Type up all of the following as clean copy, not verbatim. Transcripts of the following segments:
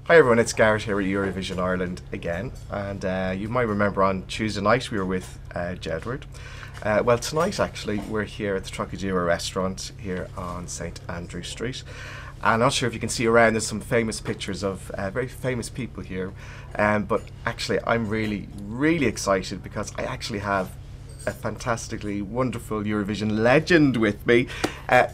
Hi everyone, it's Garrett here at Eurovision Ireland again, and you might remember on Tuesday night we were with Jedward. Well, tonight actually we're here at the Trocadero restaurant here on St Andrew Street. I'm not sure if you can see around, there's some famous pictures of very famous people here, but actually I'm really excited because I actually have a fantastically wonderful Eurovision legend with me,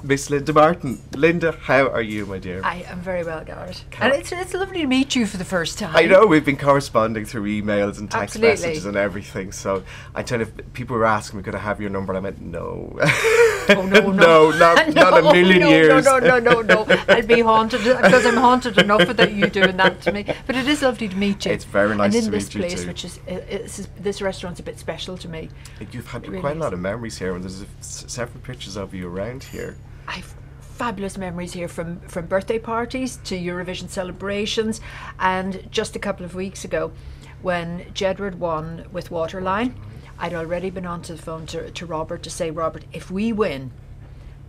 Miss Linda Martin. Linda, how are you, my dear? I am very well, Garrett. And it's lovely to meet you for the first time. I know, we've been corresponding through emails and text Absolutely. messages and everything, so I tell you, people were asking me, could I have your number? And I went, no. Oh, no. No, not a million years. No. I'd be haunted, because I'm haunted enough without you doing that to me. But it is lovely to meet you. It's very nice to meet you place, too. which is, this restaurant's a bit special to me. You've had It really quite a lot is. of memories here, and there's several pictures of you around here. I've fabulous memories here from birthday parties to Eurovision celebrations, and just a couple of weeks ago when Jedward won with Waterline, I'd already been onto the phone to Robert to say, Robert, if we win,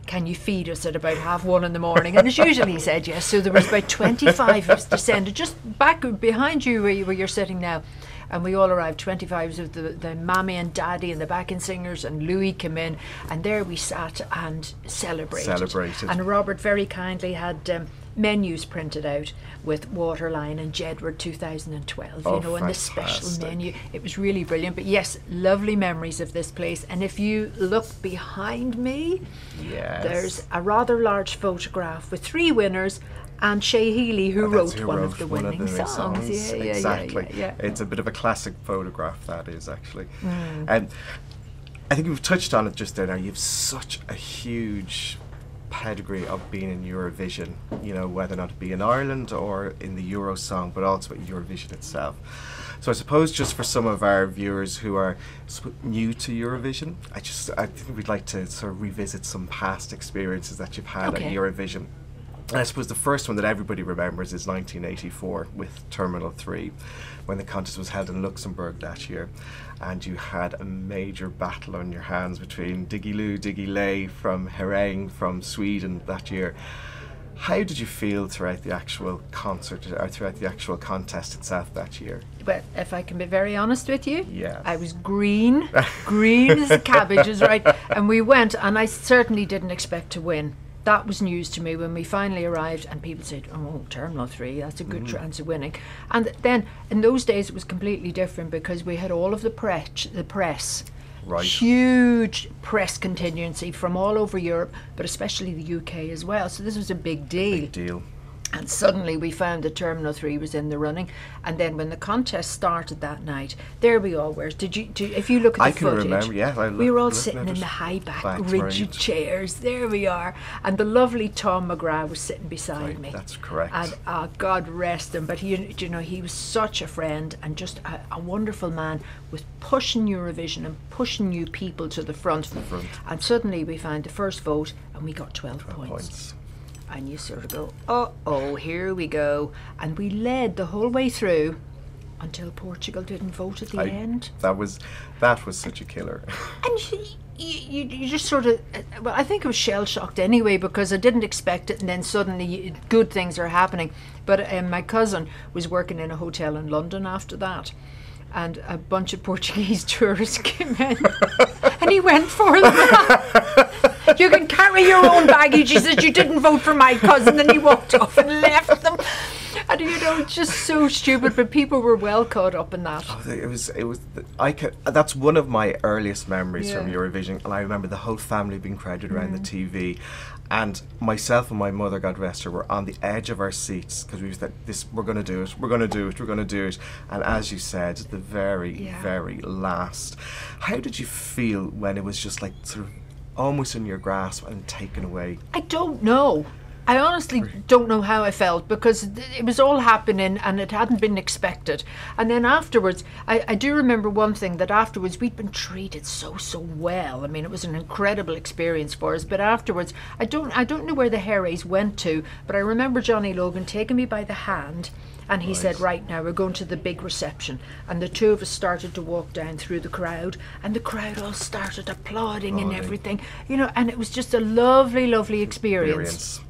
can you feed us at about 1:30 in the morning? And as usual he said yes. So there was about 25 of us descended just back behind you where you're sitting now. And we all arrived, 25s of the mammy and daddy and the backing singers, and Louis came in, and there we sat and celebrated. And Robert very kindly had menus printed out with Waterline and Jedward 2012, Oh, you know, and the fantastic. special menu. It was really brilliant. But yes, lovely memories of this place. And if you look behind me, Yes. there's a rather large photograph with 3 winners, and Shay Healy, who That's wrote one of the winning songs. Yeah, exactly. Yeah. It's a bit of a classic photograph, that is, actually. And I think we've touched on it just there now. You've such a huge pedigree of being in Eurovision, you know, whether or not it be in Ireland or in the Euro song, but also at Eurovision itself. So I suppose just for some of our viewers who are new to Eurovision, I think we'd like to sort of revisit some past experiences that you've had at Eurovision. And I suppose the first one that everybody remembers is 1984 with Terminal 3, when the contest was held in Luxembourg that year, and you had a major battle on your hands between Diggy Lou, Diggy Lay from Herräng from Sweden that year. How did you feel throughout the actual concert, or throughout the actual contest itself that year? But if I can be very honest with you, Yes. I was green as the cabbages, right? And we went, and I certainly didn't expect to win. That was news to me when we finally arrived, and people said, oh, Terminal 3, that's a good chance of winning. And then in those days it was completely different because we had all of the press. Right. Huge press contingency from all over Europe, but especially the UK as well. So this was a big deal. Big deal. And suddenly we found that Terminal 3 was in the running. And then when the contest started that night, there we all were. If you look at the I can footage, remember, yeah. we were all sitting in the high back rigid right. chairs. There we are. And the lovely Tom McGrath was sitting beside me. That's correct. And God rest him. But he was such a friend and just a wonderful man with pushing Eurovision and pushing new people to the front. And suddenly we found the first vote and we got 12 points. And you sort of go, oh, here we go. And we led the whole way through until Portugal didn't vote at the end. That was such a killer. And you just sort of, well, I think I was shell-shocked anyway because I didn't expect it, and then suddenly good things are happening. But my cousin was working in a hotel in London after that, and a bunch of Portuguese tourists came in, and he went for them. You can carry your own baggage. He said, you didn't vote for my cousin. And he walked off and left them. And it's just so stupid, but people were well caught up in that. Oh, that's one of my earliest memories from Eurovision, and I remember the whole family being crowded around the TV, and myself and my mother, God rest her, were on the edge of our seats because we said, we're going to do it, and as you said, the very last. How did you feel when it was just like sort of almost in your grasp and taken away? I don't know. I honestly don't know how I felt because it was all happening and it hadn't been expected. And then afterwards, I do remember one thing, that afterwards we'd been treated so well. I mean, it was an incredible experience for us. But afterwards, I don't know where the Herrays went to, but I remember Johnny Logan taking me by the hand. And he said, right, now we're going to the big reception. And the two of us started to walk down through the crowd, and the crowd all started applauding and everything, and it was just a lovely experience.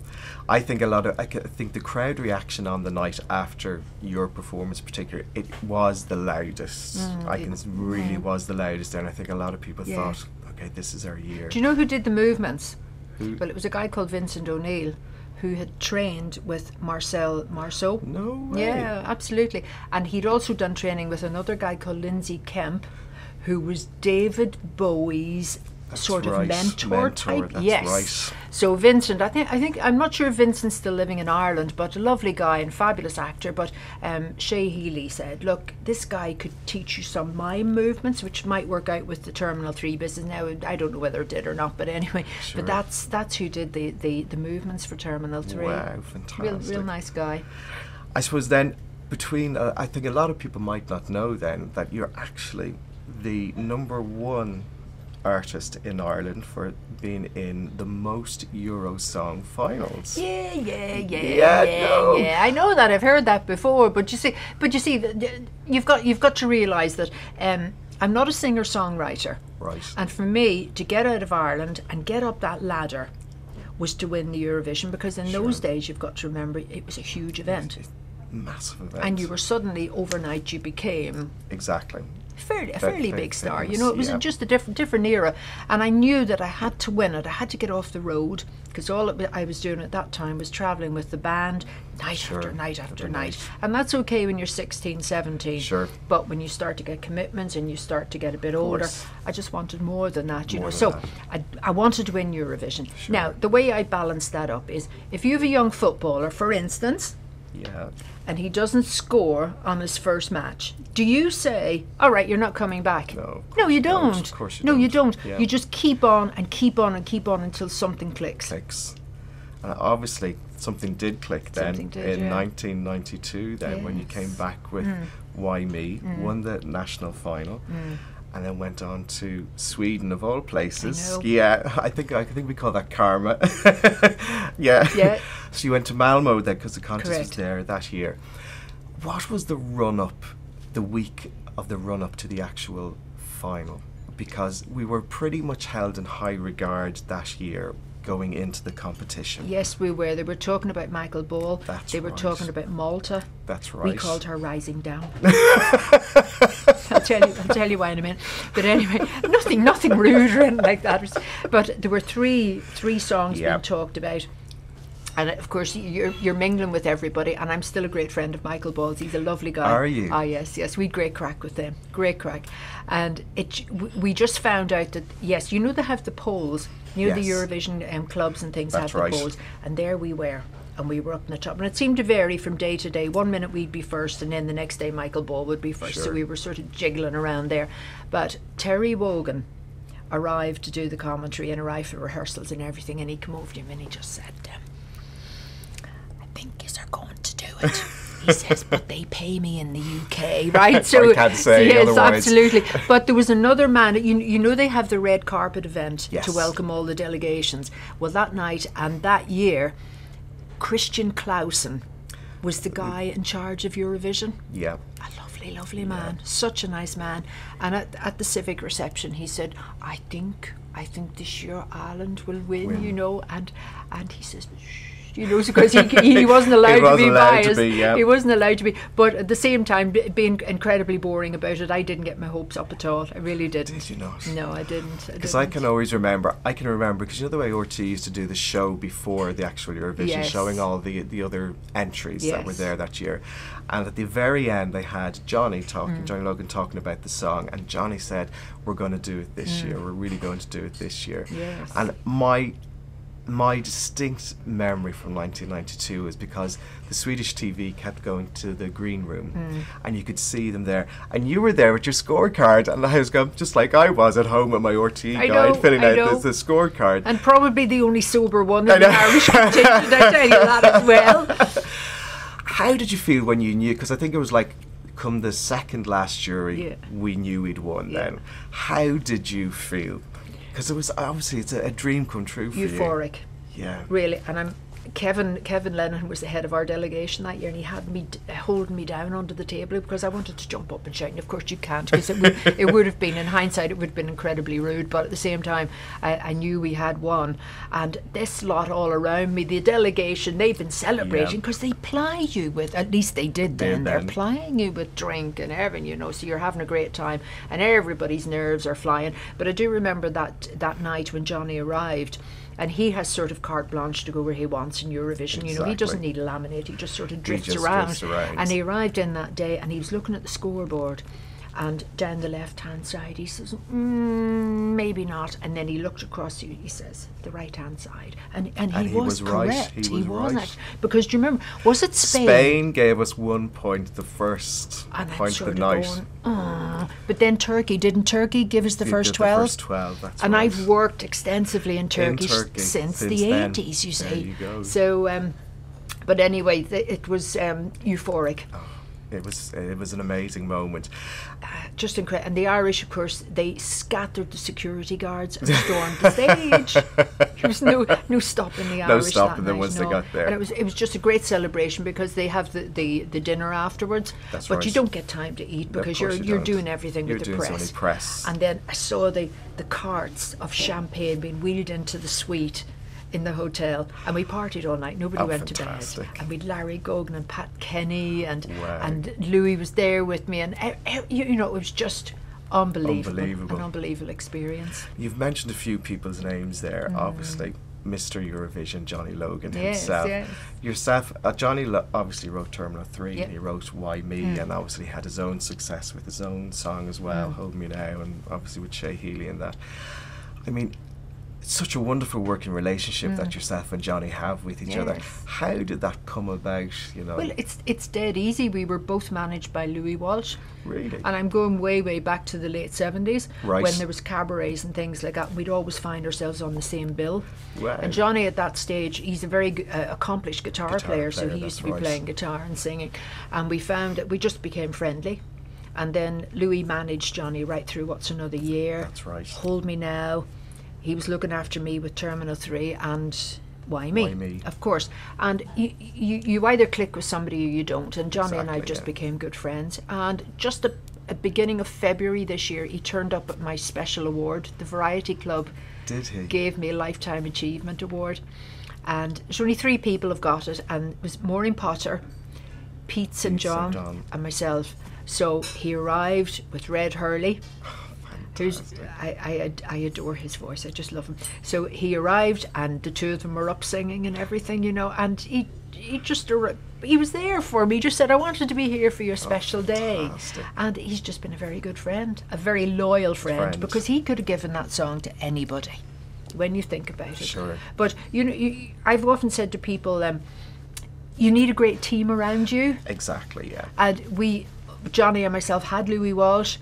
I think I think the crowd reaction on the night after your performance, particularly, it was the loudest. I think it really was the loudest, and I think a lot of people thought, okay, this is our year. Do you know who did the movements? Who? Well, it was a guy called Vincent O'Neill, who had trained with Marcel Marceau. No way. Yeah, absolutely. And he'd also done training with another guy called Lindsay Kemp, who was David Bowie's sort of mentor type. That's yes. right. So Vincent, I think I'm not sure if Vincent's still living in Ireland, but a lovely guy and fabulous actor. But Shay Healy said, look, this guy could teach you some mime movements, which might work out with the Terminal 3 business. Now, I don't know whether it did or not, but anyway. Sure. But that's who did the movements for Terminal 3. Wow, fantastic. Real nice guy. I suppose then, between, I think a lot of people might not know then that you're actually the #1 artist in Ireland for being in the most Eurosong finals. Yeah. No. I know that. I've heard that before. But you see, you've got to realise that I'm not a singer-songwriter. Right. And for me, to get out of Ireland and get up that ladder was to win the Eurovision, because in those days, you've got to remember, it was a huge event. It's a massive event. And you were suddenly, overnight, you became exactly. a fairly big star. You know, it was yeah. just a different era, and I knew that I had to win it. I had to get off the road, because I was doing at that time was travelling with the band night after night after night. And that's okay when you're 16, 17. Sure. But when you start to get commitments and you start to get a bit older, I just wanted more than that, you know. So I wanted to win Eurovision. Sure. Now, the way I balance that up is, if you have a young footballer, for instance, and he doesn't score on his first match, do you say, all right, you're not coming back? No, you don't. Of course you don't. don't. You don't. Yeah. You just keep on and keep on and keep on until something clicks. Obviously, something did click then in 1992 then, when you came back with Why Me, won the national final. And then went on to Sweden, of all places. Yeah, I think we call that karma. yeah. So you went to Malmo then, because the contest was there that year. What was the run-up, the week of the run-up to the actual final? Because we were pretty much held in high regard that year going into the competition. Yes, we were. They were talking about Michael Ball. They were talking about Malta. That's right. We called her Rising Down. I'll tell you why in a minute. But anyway, nothing rude or anything like that. But there were three songs being talked about. And of course, you're mingling with everybody, and I'm still a great friend of Michael Ball's. He's a lovely guy. Are you? Ah, yes. We had great crack with them. Great crack. And we just found out that, yes, you know they have the polls. You know the Eurovision clubs and things have the polls. And there we were. And we were up in the top. And it seemed to vary from day to day. 1 minute we'd be first, and then the next day Michael Ball would be first. So we were sort of jiggling around there. But Terry Wogan arrived to do the commentary and arrived for rehearsals and everything. And he came over to him and he just said, I think yous are going to do it. He says, but they pay me in the UK, right? So I can't say yes, otherwise. Absolutely. But there was another man. You know they have the red carpet event to welcome all the delegations. Well, that night and that year, Christian Clausen was the guy in charge of Eurovision. Yeah. A lovely man. Such a nice man. And at the civic reception, he said, I think this year Ireland will win. You know, and he says, shh. You know, because he wasn't allowed to be biased. He wasn't allowed to be. But at the same time, being incredibly boring about it, I didn't get my hopes up at all. I really didn't. Did you not? No, I didn't. Because I can always remember, because you know the way RT used to do the show before the actual Eurovision, showing all the other entries that were there that year. And at the very end, they had Johnny Logan talking about the song, and Johnny said, we're going to do it this year. We're really going to do it this year. Yes. And my distinct memory from 1992 is because the Swedish TV kept going to the green room and you could see them there, and you were there with your scorecard, and I was going just like I was at home with my RT guide filling out the scorecard, and probably the only sober one in the Irish contingent. I tell you that as well. How did you feel when you knew, because I think it was like come the second last jury we knew we'd won then. How did you feel? Because it was obviously it's a dream come true for you. Euphoric. Yeah. Really, and Kevin Lennon was the head of our delegation that year, and he had me holding me down under the table because I wanted to jump up and shout. And of course you can't, because it would have been, in hindsight, it would have been incredibly rude. But at the same time, I knew we had won, and this lot all around me, the delegation, they've been celebrating because they ply you with, at least they did then. They're plying you with drink and everything, you know. So you're having a great time, and everybody's nerves are flying. But I do remember that night when Johnny arrived. And he has sort of carte blanche to go where he wants in Eurovision. You know, he doesn't need a laminate. He just sort of drifts around. And he arrived in that day, and he was looking at the scoreboard, and down the left-hand side, he says, maybe not. And then he looked across, he says, the right-hand side. And he was correct. Right. He was right. Because do you remember, was it Spain? Spain gave us 1 point the first point of the night. But then Turkey, didn't Turkey give us the first 12? The first 12, that's and right. I've worked extensively in Turkey since the 80s, you see. There you go. So, but anyway, it was euphoric. It was an amazing moment. Just incredible. And the Irish, of course, they scattered the security guards and stormed the stage. There was no stopping the Irish. No stopping them once they got there. And it was just a great celebration because they have the dinner afterwards. That's but right. you don't get time to eat because you're doing everything with the press. You're doing so many press. And then I saw the carts of champagne being wheeled into the suite in the hotel, and we partied all night. Nobody went fantastic. to bed, and we'd Larry Gogan and Pat Kenny, and Louis was there with me, and you know, it was just unbelievable. An unbelievable experience. You've mentioned a few people's names there. Obviously, Mr. Eurovision, Johnny Logan himself. Yes. Yourself, Johnny obviously wrote Terminal 3, and he wrote Why Me, and obviously had his own success with his own song as well, Hold Me Now, and obviously with Shea Healy and that. I mean, it's such a wonderful working relationship that yourself and Johnny have with each other. How did that come about, you know? Well, it's dead easy. We were both managed by Louis Walsh. Really? And I'm going way back to the late 70s, right, when there was cabarets and things like that. We'd always find ourselves on the same bill. Wow. And Johnny at that stage, he's a very accomplished guitar player, so he used to be playing guitar and singing. And we found that we just became friendly. And then Louis managed Johnny right through What's Another Year. That's right. Hold Me Now. He was looking after me with Terminal 3 and Why Me? Why Me? Of course. And you either click with somebody or you don't. And Johnny and I just became good friends. And just at the beginning of February this year, he turned up at my special award. The Variety Club gave me a Lifetime Achievement Award. And there's only 3 people have got it. And it was Maureen Potter, Pete St. John, and myself. So he arrived with Red Hurley. I adore his voice. I just love him. So he arrived, and the two of them were up singing and everything, you know. And he was there for me. He just said, "I wanted to be here for your special day." And he's just been a very good friend, a very loyal friend, because he could have given that song to anybody. When you think about it, sure. But you know, I've often said to people, you need a great team around you. Exactly. Yeah. And Johnny and myself had Louis Walsh.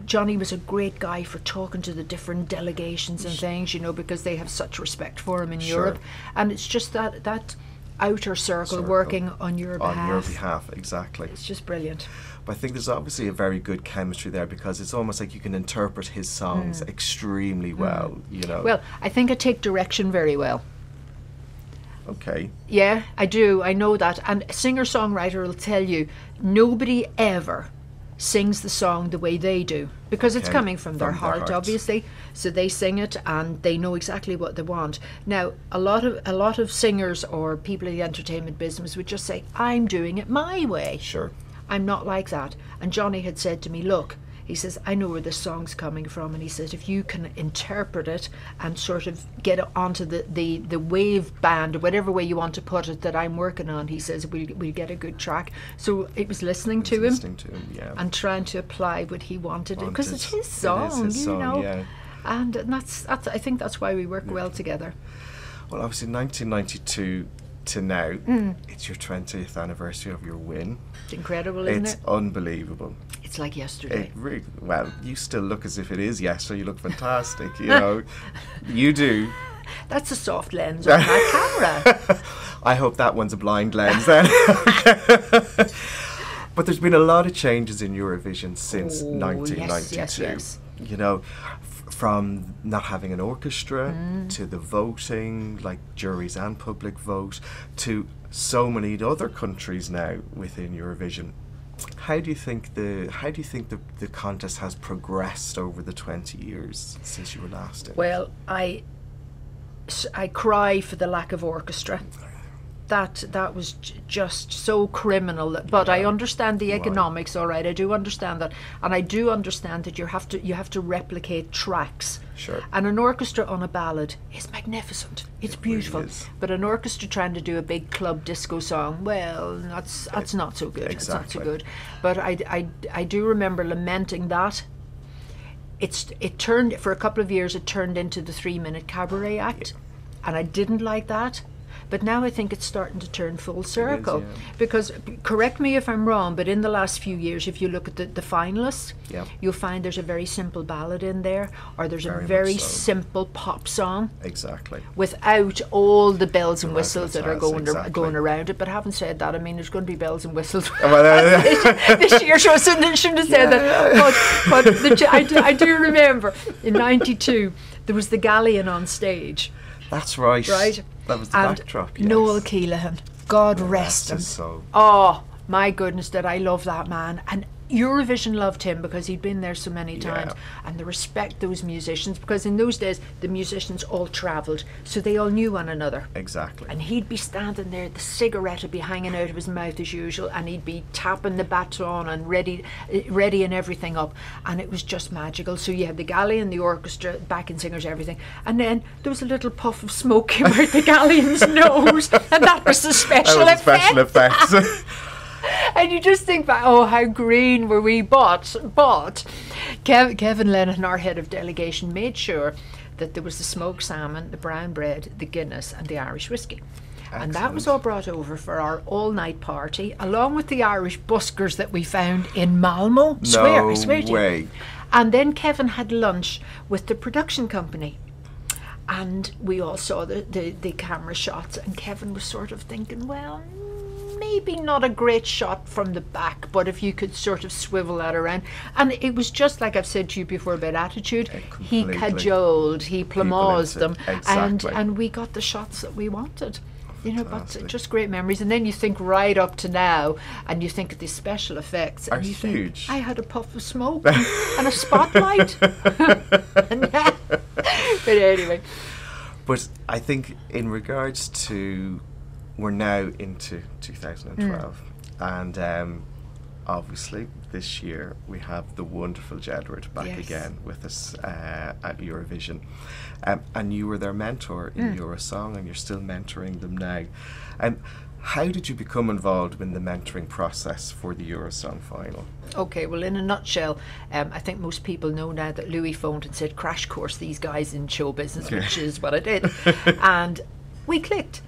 Johnny was a great guy for talking to the different delegations and things, you know, because they have such respect for him in Europe. And it's just that outer circle working on your behalf. On your behalf, exactly. It's just brilliant. But I think there's obviously a very good chemistry there, because it's almost like you can interpret his songs extremely well, you know. Well, I think I take direction very well. Okay. Yeah, I do. I know that. And a singer-songwriter will tell you, nobody ever sings the song the way they do, because it's coming from their heart, obviously. So they sing it and they know exactly what they want. Now, a lot of singers or people in the entertainment business would just say, "I'm doing it my way." Sure. I'm not like that. And Johnny had said to me, "Look," he says, "I know where this song's coming from," and he says, "if you can interpret it and sort of get it onto the wave band, or whatever way you want to put it, that I'm working on," he says, we'll get a good track. So it was listening to him, and trying to apply what he wanted, because it's his song, you know. Yeah. And that's I think that's why we work well together. Well, obviously 1992 to now, it's your 20th anniversary of your win. It's incredible, isn't it? It's unbelievable. It's like yesterday. Well, you still look as if it is yesterday. You look fantastic, you know. You do. That's a soft lens on my camera. I hope that one's a blind lens then. But there's been a lot of changes in Eurovision since 1992. Yes. You know, from not having an orchestra to the voting, like juries and public vote, to so many other countries now within Eurovision. How do you think the contest has progressed over the 20 years since you were last in? Well, I cry for the lack of orchestra. That was just so criminal. But I understand the economics, all right. I do understand that, and I do understand that you have to replicate tracks. Sure. And an orchestra on a ballad is magnificent. It's beautiful. Really is. But an orchestra trying to do a big club disco song, well, that's not so good. Exactly. It's not so good. But I do remember lamenting that. It turned, for a couple of years, it turned into the 3-minute cabaret act, and I didn't like that. But now I think it's starting to turn full circle. It is, yeah. Because, correct me if I'm wrong, but in the last few years, if you look at the finalists, you'll find there's a very simple ballad in there, or there's a very simple pop song. Exactly. Without all the bells and whistles that are exactly. going around it. But having said that, I mean, there's going to be bells and whistles this year, so I shouldn't have said that. But I do remember in '92 there was the Galleon on stage. That's right. Right. That was the backdrop. Yes. Noel Keelan, God rest him. So. Oh my goodness, did I love that man. And Eurovision loved him because he'd been there so many times, and they respect those musicians, because in those days the musicians all travelled, so they all knew one another. Exactly. And he'd be standing there, the cigarette would be hanging out of his mouth as usual, and he'd be tapping the baton and readying everything up, and it was just magical. So you had the Galleon, the orchestra, backing singers, everything, and then there was a little puff of smoke came out the Galleon's nose, and that was the special effect. And you just think back, oh, how green were we? But Kevin Lennon, our head of delegation, made sure that there was the smoked salmon, the brown bread, the Guinness, and the Irish whiskey. Excellent. And that was all brought over for our all-night party, along with the Irish buskers that we found in Malmo. I swear to you. And then Kevin had lunch with the production company. And we all saw the camera shots, and Kevin was sort of thinking, well, maybe not a great shot from the back, but if you could sort of swivel that around. And it was just like I've said to you before about attitude. He cajoled, he plumazed them, and we got the shots that we wanted. You know, but just great memories. And then you think right up to now, and you think of these special effects. Are and you huge. Think, I had a puff of smoke and a spotlight. But anyway. But I think in regards to, we're now into 2012, and obviously this year we have the wonderful Jedward back again with us at Eurovision, and you were their mentor in Eurosong, and you're still mentoring them now. How did you become involved in the mentoring process for the Eurosong final? Okay, well, in a nutshell, I think most people know now that Louis phoned and said, crash course these guys in show business, which is what I did. And we clicked.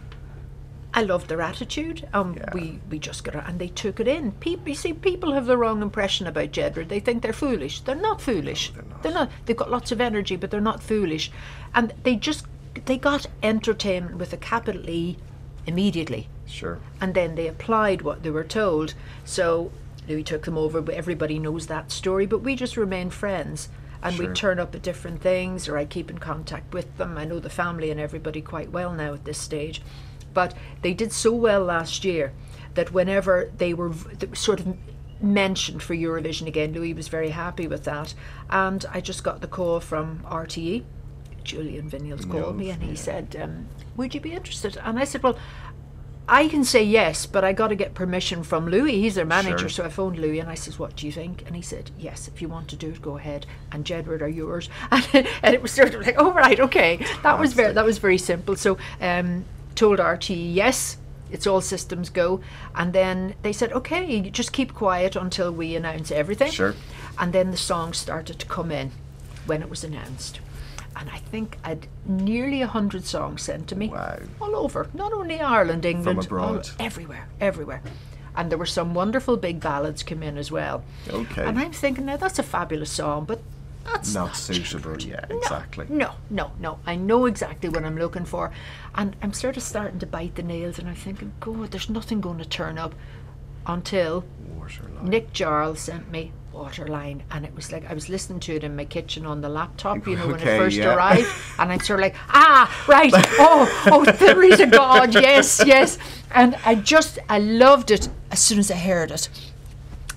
I loved their attitude. We just got it, and they took it in. You see, people have the wrong impression about Jedward. They think they're foolish. They're not foolish. No, they're not. They've got lots of energy, but they're not foolish. And they got entertainment with a capital E immediately. Sure. And then they applied what they were told. So Louis took them over, but everybody knows that story. But we just remain friends. And we turn up at different things, or I keep in contact with them. I know the family and everybody quite well now at this stage. But they did so well last year that whenever they were sort of mentioned for Eurovision again, Louis was very happy with that. And I just got the call from RTE. Julian Vinyals called me, and he said, would you be interested? And I said, well, I can say yes, but I got to get permission from Louis. He's their manager. Sure. So I phoned Louis and I says, what do you think? And he said, yes, if you want to do it, go ahead. And Jedward are yours. And it was sort of like, oh, right, okay. That was very simple. So told RTE, yes, it's all systems go. And then they said, okay, just keep quiet until we announce everything. Sure. And then the songs started to come in when it was announced. And I think I'd nearly 100 songs sent to me. Wow. All over, not only Ireland, England, from abroad. Everywhere. And there were some wonderful big ballads come in as well. Okay. And I'm thinking, now that's a fabulous song, but that's not suitable. Jedward. Yeah, exactly. No. I know exactly what I'm looking for. And I'm sort of starting to bite the nails, and I'm thinking, God, there's nothing going to turn up. until Waterline. Nick Jarl sent me Waterline, and it was like I was listening to it in my kitchen on the laptop, you know, when it first arrived, and I'm sort of like, right, oh, there is a God, yes, and I loved it as soon as I heard it,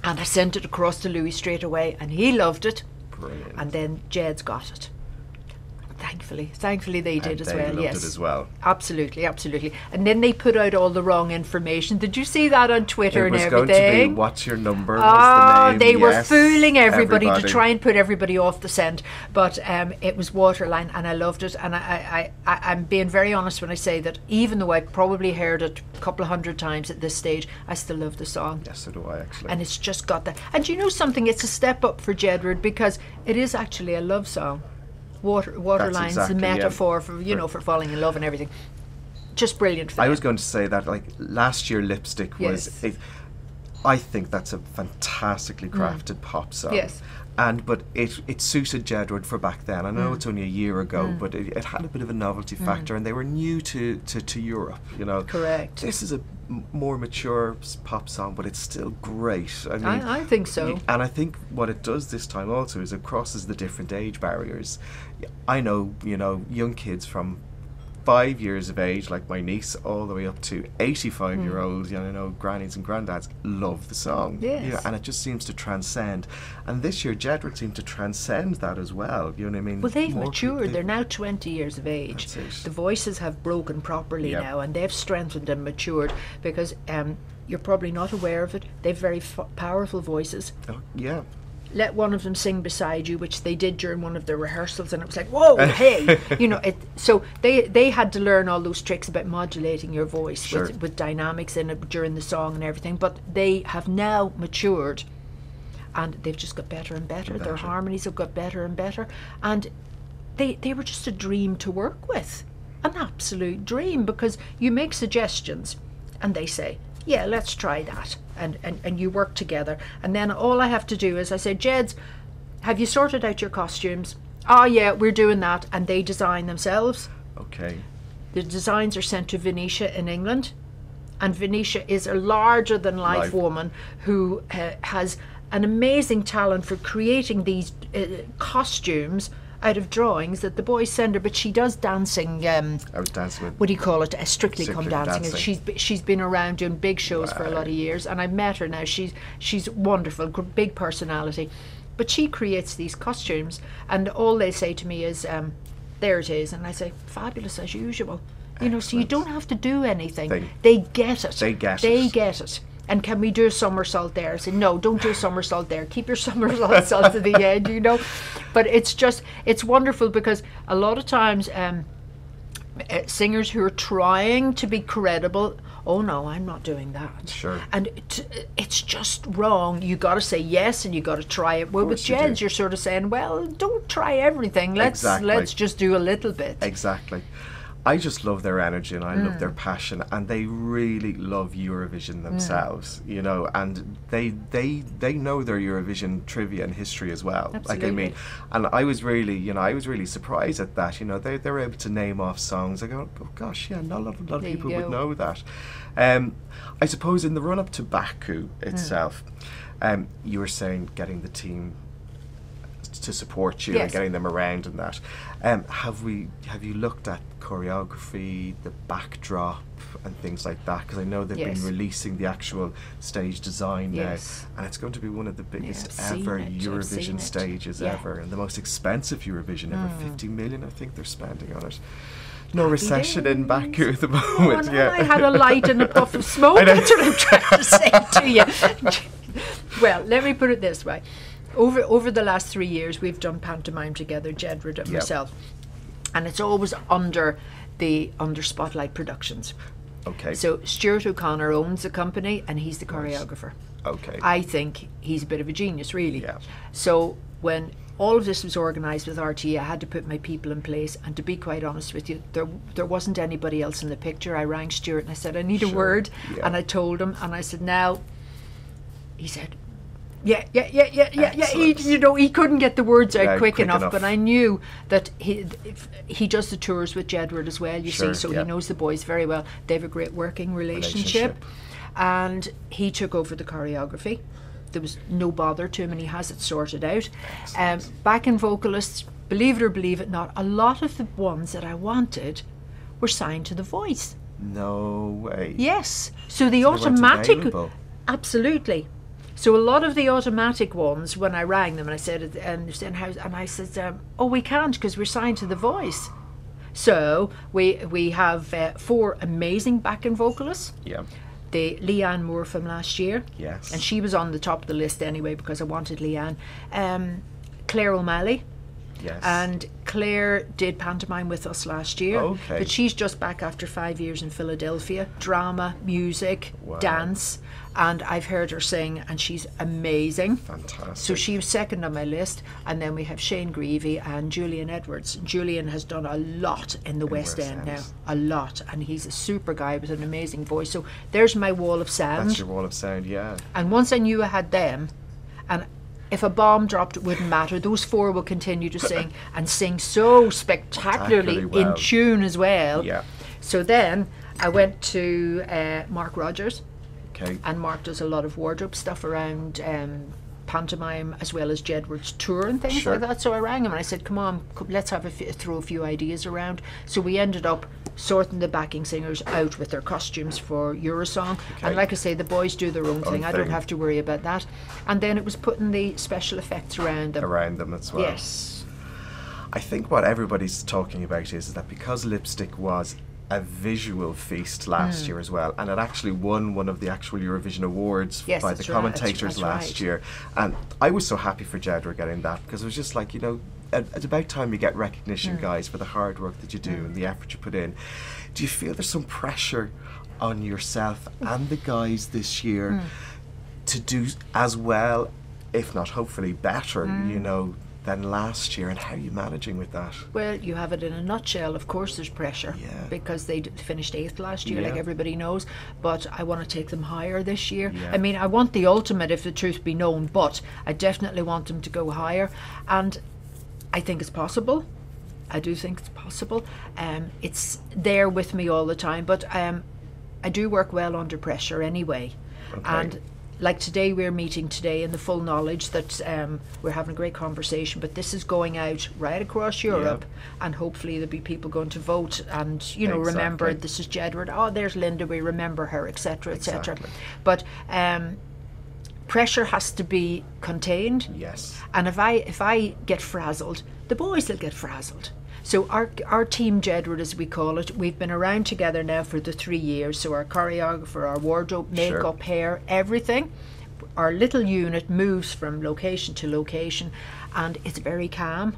and I sent it across to Louis straight away, and he loved it. Brilliant. And then Jed's got it. Thankfully they did as well. Yes, it as well. Absolutely. And then they put out all the wrong information. Did you see that on Twitter and everything? It was going to be what's your number? Was the name. They were fooling everybody to try and put everybody off the scent. But it was Waterline, and I loved it. And I'm being very honest when I say that even though I probably heard it a couple of hundred times at this stage, I still love the song. Yes, so do I actually. And it's just got that. And you know something? It's a step up for Jedward because it is actually a love song. Waterline's a metaphor for, you know, for falling in love and everything. Just brilliant. I was going to say that, like, last year Lipstick was, I think that's a fantastically crafted pop song. Yes. But it suited Jedward for back then. I know it's only a year ago, but it had a bit of a novelty factor, and they were new to Europe, you know. Correct. This is a more mature pop song, but it's still great. I mean, I think so. And I think what it does this time also is it crosses the different age barriers. I know, you know, young kids from 5 years of age, like my niece, all the way up to 85-year-olds, you know, grannies and granddads, love the song. Yes. You know, and it just seems to transcend. And this year, Jedward seemed to transcend that as well. You know what I mean? Well, they've matured. They're now 20 years of age. The voices have broken properly now, and they've strengthened and matured because you're probably not aware of it. They've very powerful voices. Oh, yeah. Let one of them sing beside you, which they did during one of the rehearsals, and it was like, whoa, hey, you know. So they had to learn all those tricks about modulating your voice with dynamics in it during the song and everything. But they have now matured, and they've just got better and better. Their harmonies have got better and better, and they were just a dream to work with, an absolute dream, because you make suggestions, and they say, yeah, let's try that. And you work together. And then all I have to do is I say, Jeds, have you sorted out your costumes? Oh, yeah, we're doing that. And they design themselves. Okay. The designs are sent to Venetia in England. And Venetia is a larger-than-life woman who has an amazing talent for creating these costumes out of drawings that the boys send her, but she does dancing. I was dancing with. What do you call it? Strictly Come Dancing. She's been around doing big shows for a lot of years, and I've met her now. She's wonderful, big personality, but she creates these costumes, and all they say to me is, "There it is," and I say, "Fabulous as usual." You know, so you don't have to do anything. They get it. They get it. And can we do a somersault there? I say, no, don't do a somersault there. Keep your somersault to the end, you know. But it's wonderful because a lot of times singers who are trying to be credible, oh no, I'm not doing that. Sure. And it's just wrong. You got to say yes, and you got to try it. Well, with Jeds, you're sort of saying, well, don't try everything. Let's just do a little bit. Exactly. I just love their energy, and I love their passion, and they really love Eurovision themselves, you know, and they know their Eurovision trivia and history as well. Absolutely. Like, I mean, and I was really surprised at that. You know, they were able to name off songs. I go, oh gosh, yeah, not a lot of people would know that. I suppose in the run up to Baku itself, you were saying getting the team to support you and getting them around and that. Have you looked at choreography, the backdrop and things like that? Because I know they've been releasing the actual stage design now, and it's going to be one of the biggest ever Eurovision stages ever, and the most expensive Eurovision ever. 50 million, I think they're spending on it. No recession in Baku at the moment. I had a light and a puff of smoke. That's what I'm trying to say to you. Well, let me put it this way. Over the last 3 years, we've done pantomime together, Jedward and myself, and it's always under Spotlight Productions. Okay. So Stuart O'Connor owns the company, and he's the choreographer. Okay. I think he's a bit of a genius, really. Yeah. So when all of this was organised with RTE, I had to put my people in place, and to be quite honest with you, there wasn't anybody else in the picture. I rang Stuart and I said, I need a word, and I told him, and I said, now, he said, yeah. He couldn't get the words out quick enough, but I knew that he does the tours with Jedward as well, you see, so he knows the boys very well. They have a great working relationship. and he took over the choreography. There was no bother to him, and he has it sorted out. Backing vocalists, believe it or believe it not, a lot of the ones that I wanted were signed to The Voice. No way. Yes. So the So they weren't automatic, available. absolutely. So a lot of the automatic ones, when I rang them and I said, and I said, oh, we can't because we're signed to The Voice. So we have 4 amazing backing vocalists. Yeah. The Leanne Moore from last year. Yes. And she was on the top of the list anyway because I wanted Leanne. Claire O'Malley. Yes. And Claire did pantomime with us last year. Okay. But she's just back after 5 years in Philadelphia. Drama, music, Wow. dance. And I've heard her sing and she's amazing. Fantastic. So she was second on my list. And then we have Shane Greavy and Julian Edwards. Julian has done a lot in the West End now. A lot. And he's a super guy with an amazing voice. So there's my wall of sound. That's your wall of sound, yeah. And once I knew I had them, and if a bomb dropped, it wouldn't matter. Those 4 will continue to sing and sing so spectacularly well. in tune as well. Yeah. So then I went to Mark Rogers, Okay. and Mark does a lot of wardrobe stuff around pantomime as well as Jedward's tour and things Sure. like that. So I rang him and I said, come on, let's have throw a few ideas around. So we ended up sorting the backing singers out with their costumes for Eurosong. Okay. And like I say, the boys do their own thing. I don't thing. have to worry about that. And then it was putting the special effects around them. Around them as well. Yes. I think what everybody's talking about is that because Lipstick was a visual feast last year as well, and it actually won one of the actual Eurovision awards Yes, by the that's right, commentators that's last right. year, and I was so happy for Jedward getting that, because it was just like, you know, it's about time you get recognition, guys, for the hard work that you do and the effort you put in. Do you feel there's some pressure on yourself and the guys this year to do as well, if not hopefully better, you know, than last year, and how are you managing with that? Well, you have it in a nutshell. Of course there's pressure, Yeah. because they finished 8th last year, like Yeah. everybody knows, but I want to take them higher this year. Yeah. I mean, I want the ultimate, if the truth be known, but I definitely want them to go higher, and I think it's possible. I do think it's possible. It's there with me all the time, but I do work well under pressure anyway. Okay. And like today, we're meeting today in the full knowledge that we're having a great conversation, but this is going out right across Europe, and hopefully there'll be people going to vote and, you know, remember Exactly. this is Jedward, oh, there's Linda, we remember her, etc., etc. Exactly. But pressure has to be contained. Yes. And if I get frazzled, the boys will get frazzled. So our team Jedward, as we call it, we've been around together now for the 3 years. So our choreographer, our wardrobe, makeup, hair, everything. Our little unit moves from location to location, and it's very calm.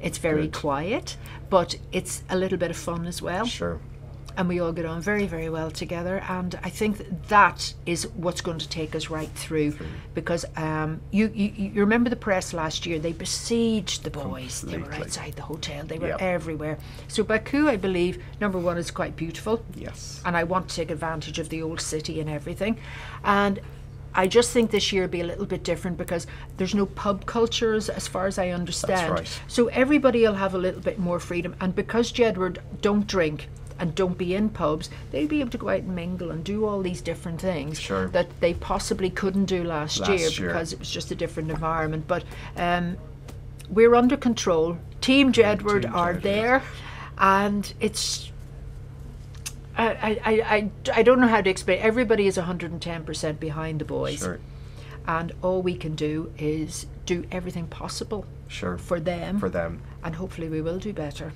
It's very Good. quiet, but it's a little bit of fun as well. Sure. And we all get on very, very well together. And I think that is what's going to take us right through. Because you remember the press last year, they besieged the boys. They were Completely. outside the hotel. They were Yep. everywhere. So Baku, I believe, number one, is quite beautiful. Yes. And I want to take advantage of the old city and everything. And I just think this year will be a little bit different because there's no pub culture as far as I understand. right. So everybody will have a little bit more freedom. And because Jedward don't drink and don't be in pubs, they'll be able to go out and mingle and do all these different things Sure. that they possibly couldn't do last year because it was just a different environment. But we're under control. Team Jedward Team are Jedward. there, and it's I don't know how to explain. Everybody is 110% behind the boys, Sure. and all we can do is do everything possible Sure. for them, For them. and hopefully we will do better.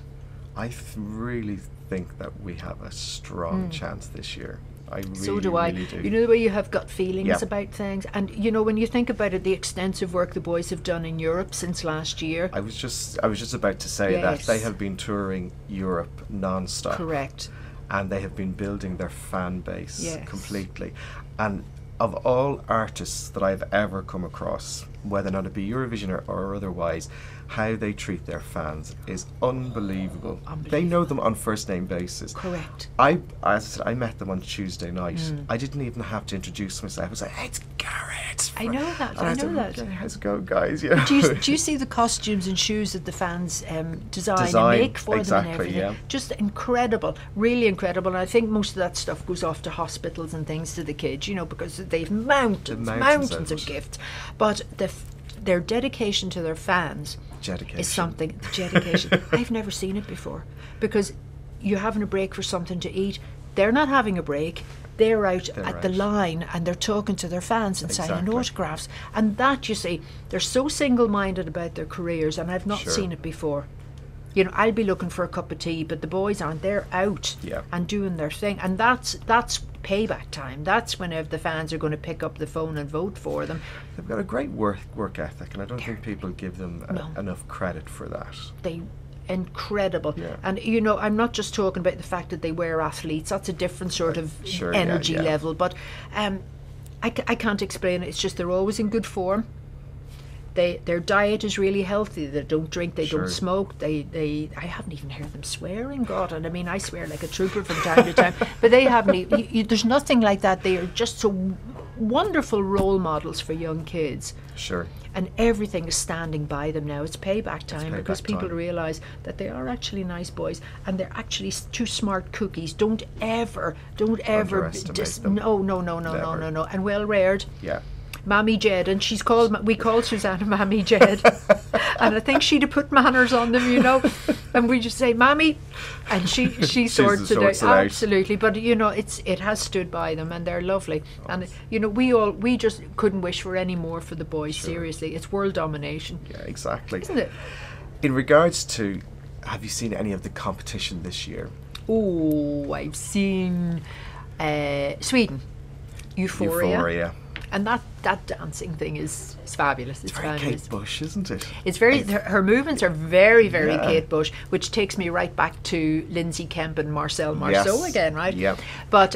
I really think that we have a strong chance this year. I really, So do I. really do. You know the way you have gut feelings Yeah. about things, and you know when you think about it, the extensive work the boys have done in Europe since last year. I was just about to say that Yes. they have been touring Europe non-stop. Correct. And they have been building their fan base Yes. completely. And of all artists that I've ever come across, whether or not it be Eurovision or otherwise, how they treat their fans is unbelievable. They know them on first name basis. Correct. As I said, I met them on Tuesday night. I didn't even have to introduce myself. I was like, hey, it's Garrett. I know that. And I said, know that. "Okay, how's it going, guys?" You know? Do you see the costumes and shoes that the fans design and make for them and everything? Yeah. Just incredible, really incredible. And I think most of that stuff goes off to hospitals and things to the kids, you know, because they've mountains of gifts. But their dedication to their fans is something. Dedication. I've never seen it before, because you're having a break for something to eat. They're not having a break. They're out at the line and they're talking to their fans and signing autographs. And that, you see, they're so single-minded about their careers, and I've not seen it before. You know, I'll be looking for a cup of tea, but the boys aren't. They're out and doing their thing. And that's payback time. That's whenever the fans are going to pick up the phone and vote for them. They've got a great work ethic, and I don't think people give them enough credit for that. Incredible. And you know, I'm not just talking about the fact that they wear athletes. That's a different sort of energy level, but I can't explain it. It's just they're always in good form. Their diet is really healthy. They don't drink, they don't smoke, I haven't even heard them swearing, God, and I mean, I swear like a trooper from time to time, but they haven't, there's nothing like that. They are just so wonderful role models for young kids. And everything is standing by them now. It's payback time, because people realise that they are actually nice boys, and they're actually two smart cookies. Don't ever underestimate them. No, and well reared. Mammy Jed, and we call Susanna Mammy Jed, and I think she'd have put manners on them, you know, and we just say Mammy, and she sorts it out. Absolutely, but you know, it has stood by them, and they're lovely, and you know, we just couldn't wish for any more for the boys. Seriously, it's world domination. Yeah, exactly, isn't it? In regards to, have you seen any of the competition this year? Oh, I've seen Sweden, Euphoria. And that dancing thing is fabulous. It's very fabulous. Kate Bush, isn't it? It's very. Her movements are very, very Kate Bush, which takes me right back to Lindsay Kemp and Marcel Marceau again, right? Yeah. But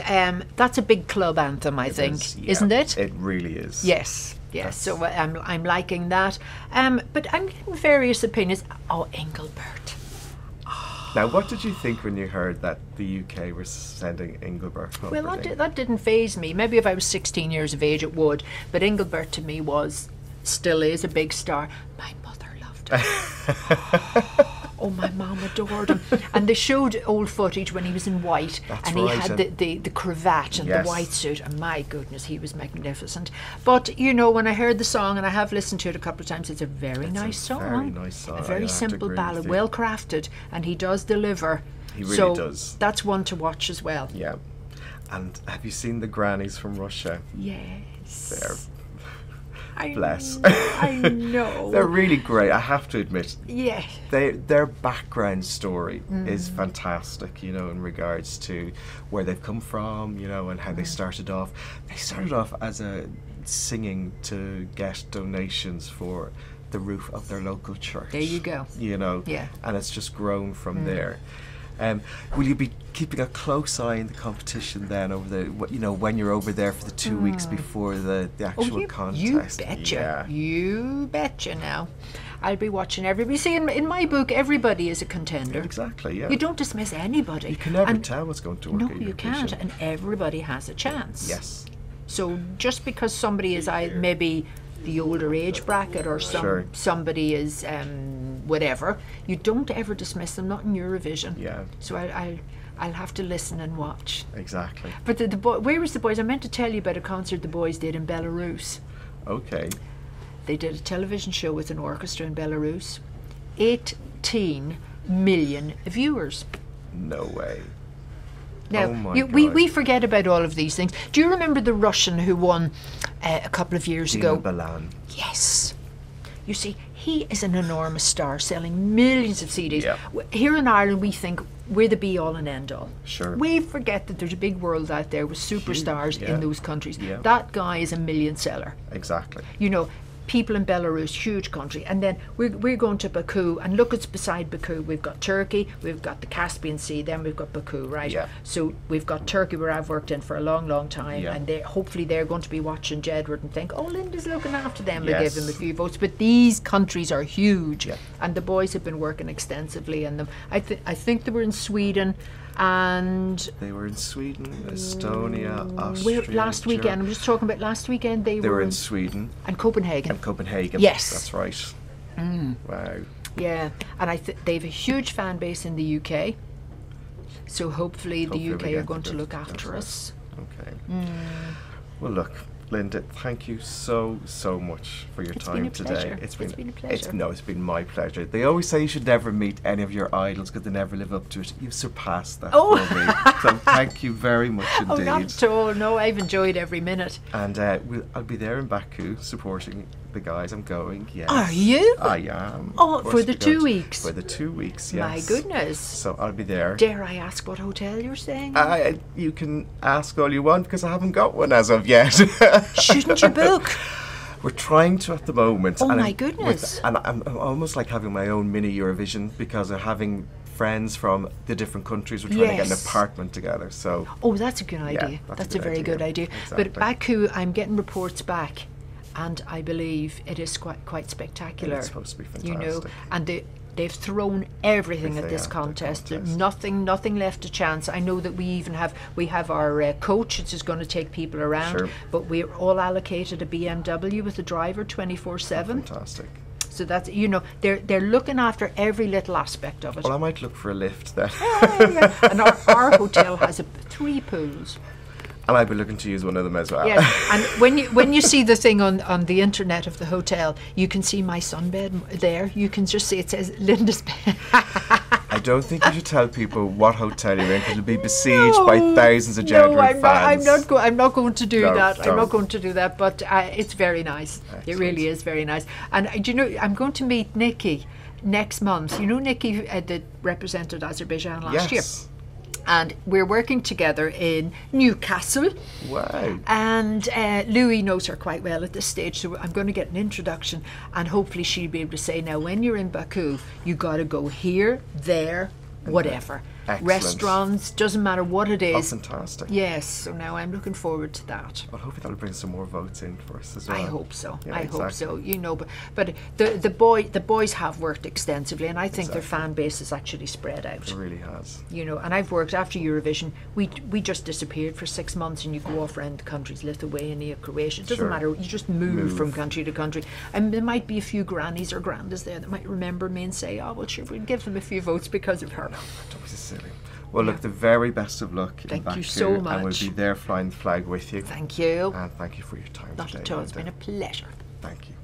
that's a big club anthem, I think, isn't it? It really is. Yes. So I'm liking that. But I'm getting various opinions. Oh, Engelbert. Now, what did you think when you heard that the UK were sending Engelbert over? Well, that didn't faze me. Maybe if I was 16 years of age it would, but Engelbert to me still is a big star. My mother loved him. Oh, my mum adored him. And they showed old footage when he was in white. And he had the cravat and the white suit. And my goodness, he was magnificent. But, you know, when I heard the song, and I have listened to it a couple of times, it's a very nice song. Very nice song. A very simple ballad, well crafted. And he does deliver. He really does. That's one to watch as well. Yeah. And have you seen the grannies from Russia? Yes. Bless. I know. They're really great, I have to admit. Yeah. Their background story is fantastic, you know, in regards to where they've come from, you know, and how they started off. They started off as singing to get donations for the roof of their local church. There you go. You know, and it's just grown from there. Will you be keeping a close eye on the competition then when you're over there for the 2 weeks before the actual contest? You betcha. You betcha now. I'll be watching everybody. See, in my book, everybody is a contender. Exactly, yeah. You don't dismiss anybody. You can never tell what's going to work. No, you can't. And everybody has a chance. Yes. So just because somebody is maybe the older age bracket or somebody is whatever, you don't ever dismiss them, not in Eurovision. Yeah. So I'll have to listen and watch. Exactly. But where was the boys? I meant to tell you about a concert the boys did in Belarus. Okay. They did a television show with an orchestra in Belarus. 18 million viewers. No way. Now, we forget about all of these things. Do you remember the Russian who won a couple of years ago? Balan. Yes. You see, he is an enormous star, selling millions of CDs. Yeah. Here in Ireland, we think we're the be-all and end-all. Sure. We forget that there's a big world out there with superstars in those countries. Yeah. That guy is a million seller. Exactly. You know, people in Belarus, huge country, and then we're going to Baku, and look, it's beside Baku. We've got Turkey, we've got the Caspian Sea, then we've got Baku, right? Yeah. So we've got Turkey, where I've worked in for a long, long time, and hopefully they're going to be watching Jedward and think, oh, Linda's looking after them, we'll give them a few votes. But these countries are huge, and the boys have been working extensively in them. I think they were in Sweden. And they were in Sweden, Estonia, Austria. Last weekend, I'm just talking about last weekend. They were in Sweden and Copenhagen. Yes, that's right. Wow. Yeah, and they've a huge fan base in the UK. So hopefully the UK are going to look after us. Okay. Well, look, Linda, thank you so much for your time today. It's been a pleasure. It's been my pleasure. They always say you should never meet any of your idols because they never live up to it. You've surpassed that for me. So thank you very much indeed. Oh, not at all. No, I've enjoyed every minute. And I'll be there in Baku supporting the guys. I'm going, yes. Are you? I am. Oh, for the 2 weeks? For the 2 weeks, yes. My goodness. So I'll be there. Dare I ask what hotel you're staying? You can ask all you want because I haven't got one as of yet. Shouldn't you book? We're trying to at the moment. Oh, my goodness. And I'm almost like having my own mini Eurovision because I'm having friends from the different countries. We're trying to get an apartment together. So. Oh, that's a good idea. That's a very good idea. Exactly. But Baku, I'm getting reports back. And I believe it is quite spectacular. It's supposed to be fantastic. You know, and they've thrown everything at this contest. Nothing left to chance. I know that we have our coach that's just going to take people around. Sure. But we're all allocated a BMW with a driver 24/7. Fantastic. So that's, you know, they're looking after every little aspect of it. Well, I might look for a lift then. Yeah. And our hotel has 3 pools. And I've been looking to use one of them as well. Yes, and when you see the thing on the internet of the hotel, you can see my sunbed there. You can just see it says Linda's bed. I don't think you should tell people what hotel you're in because you'll be besieged by thousands of Jedward fans. I'm not going to do that. Don't. I'm not going to do that. But it's very nice. Excellent. It really is very nice. And do you know, I'm going to meet Nikki next month. You know, Nikki that represented Azerbaijan last year. And we're working together in Newcastle. Wow. And Louis knows her quite well at this stage, so I'm going to get an introduction, and hopefully she'll be able to say, now when you're in Baku, you got to go here, there, whatever. Excellent. Restaurants, doesn't matter what it is. Oh, fantastic. Yes, so now I'm looking forward to that. Well, hopefully that'll bring some more votes in for us as well. I hope so. Yeah, I exactly. hope so. You know, but the boys have worked extensively, and I think their fan base is actually spread out. It really has. You know, and I've worked after Eurovision. We just disappeared for 6 months, and you go off around the countries, Lithuania, Croatia. It doesn't matter. You just move from country to country, and there might be a few grannies or grandas there that might remember me and say, "Oh, well, sure, we'll give them a few votes because of her." No, don't be silly. Well, look, the very best of luck in Baku. Thank you so much. And we'll be there flying the flag with you. Thank you. And thank you for your time Not today. at all. It's been a pleasure. Thank you.